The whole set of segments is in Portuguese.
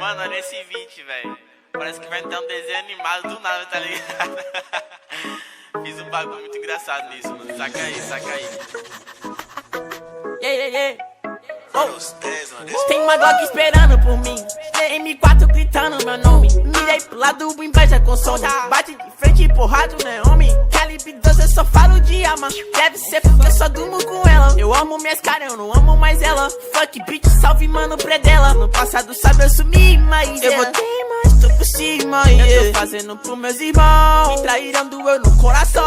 Mano, olha esse beat, velho. Parece que vai ter um desenho animado do nada, tá ligado? Fiz um bagulho muito engraçado nisso, mano. Saca aí, saca aí. Tem uma Glock esperando por mim, M4 gritando meu nome. Mirei pro lado, o inveja consome. Bate de frente e porrado, né, homem? Calibre 12, eu só falo de arma. Deve ser porque eu só durmo com ela. Eu amo minhas caras, eu não amo mais ela. Fuck bitch, salve mano, predela. No passado sabe eu sumi, mas eu voltei, mas tô por cima. Eu tô fazendo pros meus irmãos. Me traíram, doeu no coração.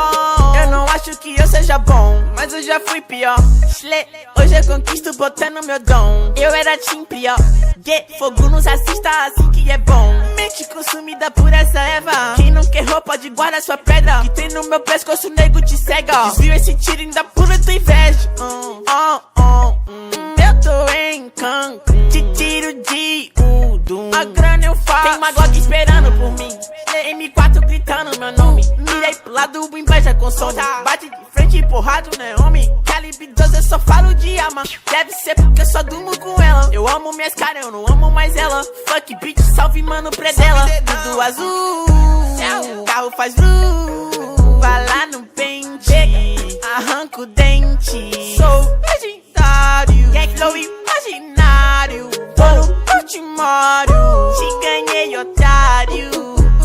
Eu não acho que eu seja bom, mas eu já fui pior. Hoje eu conquisto botando meu dom. Eu era team pior. Fogo nos assista assim que é bom. Mente consumida por essa erva. Quem não quer roupa de guarda sua pedra. Que tem no meu pescoço, o nego te cega. Desvio esse tiro ainda pura tua inveja. Eu tô em Cancún, te tiro de Udum. A grana eu faço. Tem uma Glock esperando por mim, M4 gritando meu nome. Mirei pro lado, o inveja consome. Bate de frente e porrado, né, homem? Calibre 12, eu só falo de arma. Deve ser porque eu só durmo com ela. Eu amo minhas caras, eu não amo mais ela. Fuck bitch, salve mano, predela. Tudo azul, carro faz vru. Vai lá no pente, arranca o dente. Sou legendário, gang flow imaginário. Tô no ultimário.